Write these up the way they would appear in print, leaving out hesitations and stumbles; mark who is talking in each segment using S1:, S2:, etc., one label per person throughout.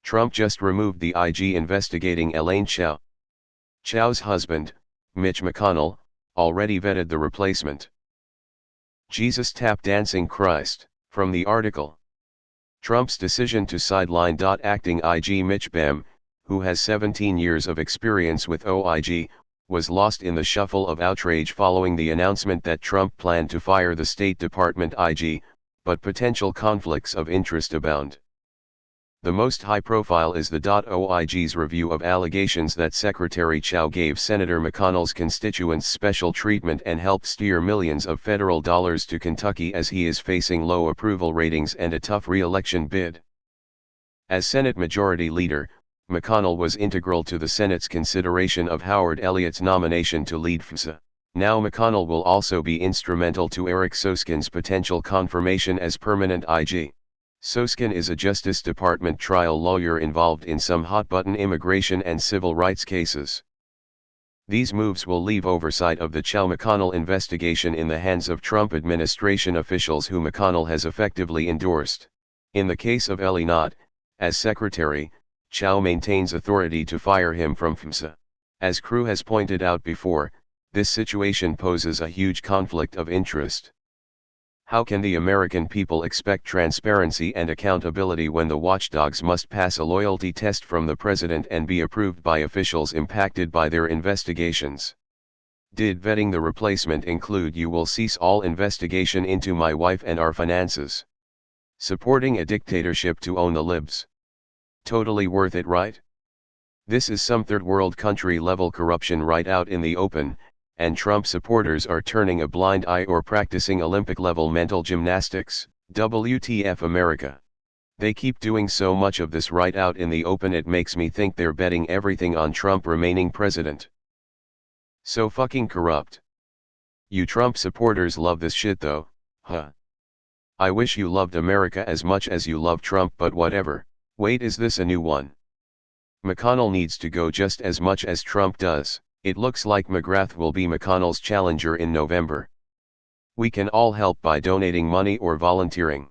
S1: Trump just removed the IG investigating Elaine Chao. Chao's husband, Mitch McConnell, already vetted the replacement. Jesus tap dancing Christ, from the article. Trump's decision to sideline. Acting IG Mitch Bem, who has 17 years of experience with OIG, was lost in the shuffle of outrage following the announcement that Trump planned to fire the State Department IG, but potential conflicts of interest abound. The most high-profile is the OIG's review of allegations that Secretary Chao gave Senator McConnell's constituents special treatment and helped steer millions of federal dollars to Kentucky as he is facing low approval ratings and a tough re-election bid. As Senate Majority Leader, McConnell was integral to the Senate's consideration of Howard Elliott's nomination to lead FSA. Now McConnell will also be instrumental to Eric Soskin's potential confirmation as permanent IG. Soskin is a Justice Department trial lawyer involved in some hot-button immigration and civil rights cases. These moves will leave oversight of the Chao-McConnell investigation in the hands of Trump administration officials who McConnell has effectively endorsed. In the case of Elaine, as secretary, Chao maintains authority to fire him from FMSA. As Crew has pointed out before, this situation poses a huge conflict of interest. How can the American people expect transparency and accountability when the watchdogs must pass a loyalty test from the president and be approved by officials impacted by their investigations? Did vetting the replacement include "you will cease all investigation into my wife and our finances"? Supporting a dictatorship to own the libs. Totally worth it, right? This is some third world country level corruption right out in the open, and Trump supporters are turning a blind eye or practicing Olympic-level mental gymnastics. WTF America. They keep doing so much of this right out in the open, it makes me think they're betting everything on Trump remaining president. So fucking corrupt. You Trump supporters love this shit though, huh? I wish you loved America as much as you love Trump, but whatever. Wait, is this a new one? McConnell needs to go just as much as Trump does. It looks like McGrath will be McConnell's challenger in November. We can all help by donating money or volunteering.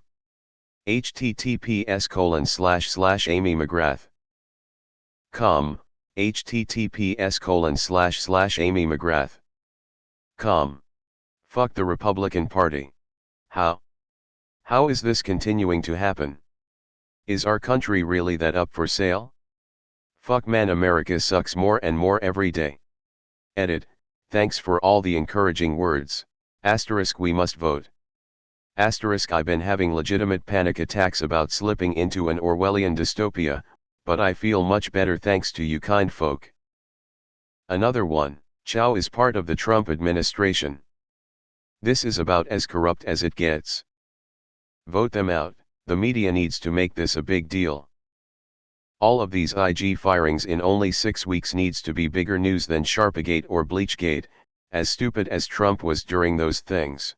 S1: https://amymcgrath.com, https://amymcgrath.com. Fuck the Republican Party. How? How is this continuing to happen? Is our country really that up for sale? Fuck man, America sucks more and more every day. Edit, thanks for all the encouraging words. * we must vote. * I've been having legitimate panic attacks about slipping into an Orwellian dystopia, but I feel much better thanks to you kind folk. Another one, Chao is part of the Trump administration. This is about as corrupt as it gets. Vote them out, the media needs to make this a big deal. All of these IG firings in only 6 weeks needs to be bigger news than Sharpagate or Bleachgate, as stupid as Trump was during those things.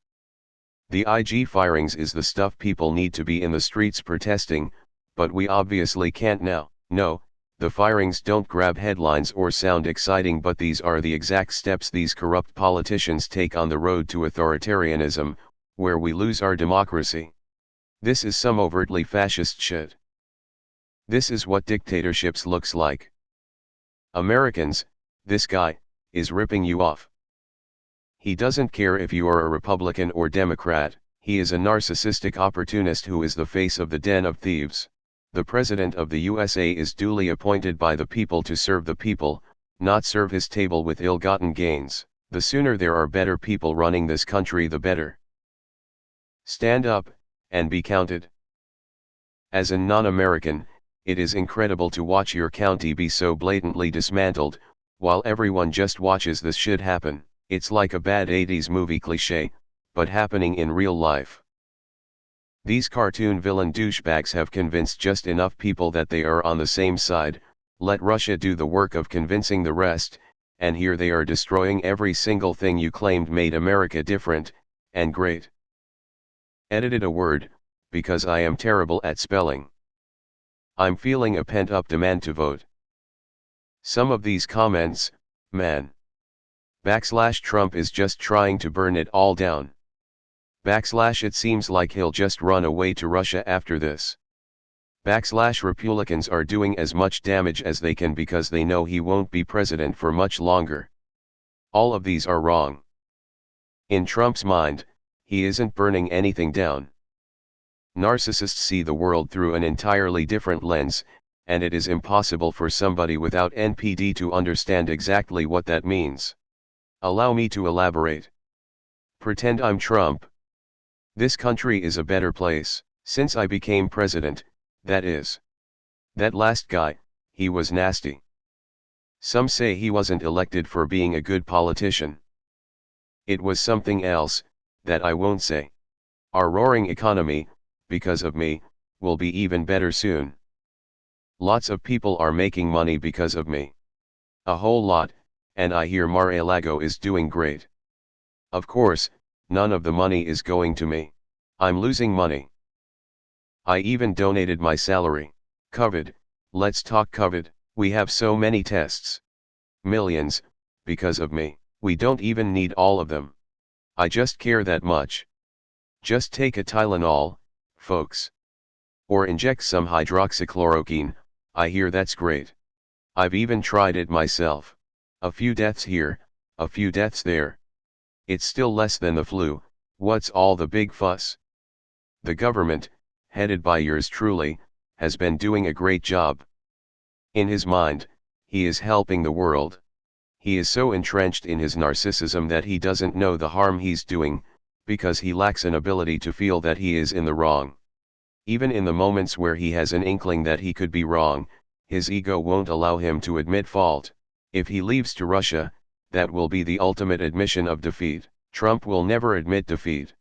S1: The IG firings is the stuff people need to be in the streets protesting, but we obviously can't now. No, the firings don't grab headlines or sound exciting, but these are the exact steps these corrupt politicians take on the road to authoritarianism, where we lose our democracy. This is some overtly fascist shit. This is what dictatorships looks like. Americans, this guy, is ripping you off. He doesn't care if you are a Republican or Democrat, he is a narcissistic opportunist who is the face of the den of thieves. The President of the USA is duly appointed by the people to serve the people, not serve his table with ill-gotten gains. The sooner there are better people running this country, the better. Stand up, and be counted. As a non-American, it is incredible to watch your county be so blatantly dismantled, while everyone just watches this shit happen. It's like a bad 80s movie cliché, but happening in real life. These cartoon villain douchebags have convinced just enough people that they are on the same side. Let Russia do the work of convincing the rest, and here they are destroying every single thing you claimed made America different, and great. Edited a word, because I am terrible at spelling. I'm feeling a pent-up demand to vote. Some of these comments, man. Trump is just trying to burn it all down. It seems like he'll just run away to Russia after this. Republicans are doing as much damage as they can because they know he won't be president for much longer. All of these are wrong. In Trump's mind, he isn't burning anything down. Narcissists see the world through an entirely different lens, and it is impossible for somebody without NPD to understand exactly what that means. Allow me to elaborate. Pretend I'm Trump. This country is a better place, since I became president, that is. That last guy, he was nasty. Some say he wasn't elected for being a good politician. It was something else, that I won't say. Our roaring economy, because of me, will be even better soon. Lots of people are making money because of me. A whole lot, and I hear Mar-a-Lago is doing great. Of course, none of the money is going to me. I'm losing money. I even donated my salary. COVID, let's talk COVID. We have so many tests. Millions, because of me. We don't even need all of them. I just care that much. Just take a Tylenol, folks. Or inject some hydroxychloroquine, I hear that's great. I've even tried it myself. A few deaths here, a few deaths there. It's still less than the flu, what's all the big fuss? The government, headed by yours truly, has been doing a great job. In his mind, he is helping the world. He is so entrenched in his narcissism that he doesn't know the harm he's doing, because he lacks an ability to feel that he is in the wrong. Even in the moments where he has an inkling that he could be wrong, his ego won't allow him to admit fault. If he leaves to Russia, that will be the ultimate admission of defeat. Trump will never admit defeat.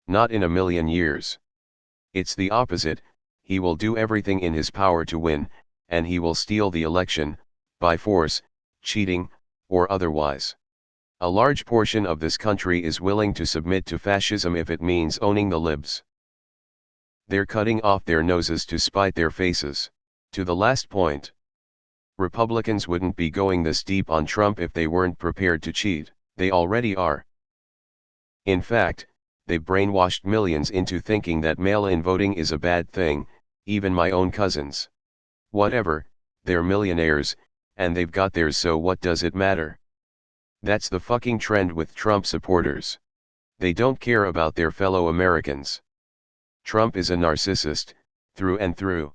S1: Not in a million years. It's the opposite, he will do everything in his power to win, and he will steal the election, by force, cheating, or otherwise. A large portion of this country is willing to submit to fascism if it means owning the libs. They're cutting off their noses to spite their faces. To the last point. Republicans wouldn't be going this deep on Trump if they weren't prepared to cheat. They already are. In fact, they brainwashed millions into thinking that mail-in voting is a bad thing, even my own cousins. Whatever, they're millionaires, and they've got theirs, so what does it matter? That's the fucking trend with Trump supporters. They don't care about their fellow Americans. Trump is a narcissist, through and through.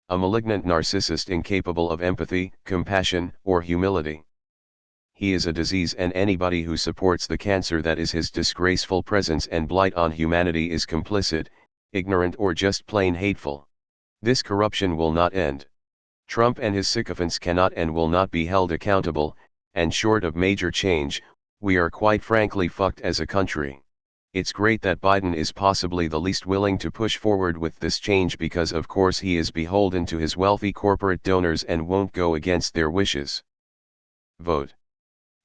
S1: A malignant narcissist incapable of empathy, compassion, or humility. He is a disease, and anybody who supports the cancer that is his disgraceful presence and blight on humanity is complicit, ignorant, or just plain hateful. This corruption will not end. Trump and his sycophants cannot and will not be held accountable, and short of major change, we are quite frankly fucked as a country. It's great that Biden is possibly the least willing to push forward with this change because of course he is beholden to his wealthy corporate donors and won't go against their wishes. Vote.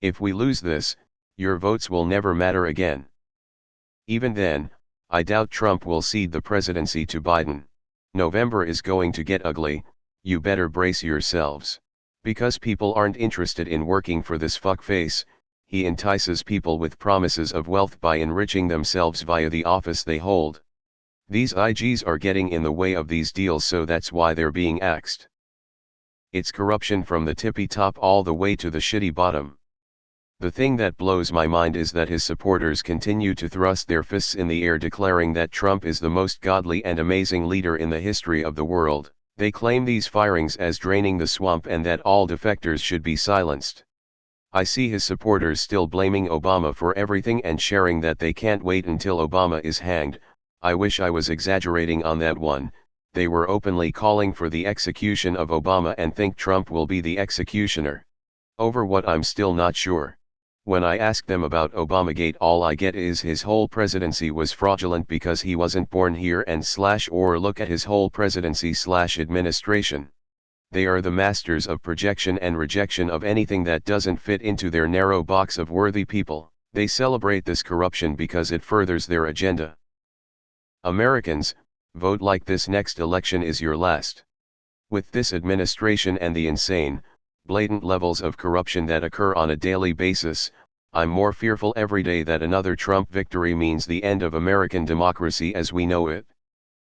S1: If we lose this, your votes will never matter again. Even then, I doubt Trump will cede the presidency to Biden. November is going to get ugly, you better brace yourselves. Because people aren't interested in working for this fuckface, he entices people with promises of wealth by enriching themselves via the office they hold. These IGs are getting in the way of these deals, so that's why they're being axed. It's corruption from the tippy top all the way to the shitty bottom. The thing that blows my mind is that his supporters continue to thrust their fists in the air declaring that Trump is the most godly and amazing leader in the history of the world. They claim these firings as draining the swamp and that all defectors should be silenced. I see his supporters still blaming Obama for everything and sharing that they can't wait until Obama is hanged. I wish I was exaggerating on that one. They were openly calling for the execution of Obama and think Trump will be the executioner. Over what, I'm still not sure. When I ask them about Obamagate, all I get is his whole presidency was fraudulent because he wasn't born here and or look at his whole presidency administration. They are the masters of projection and rejection of anything that doesn't fit into their narrow box of worthy people. They celebrate this corruption because it furthers their agenda. Americans, vote like this next election is your last. With this administration and the insane, blatant levels of corruption that occur on a daily basis, I'm more fearful every day that another Trump victory means the end of American democracy as we know it.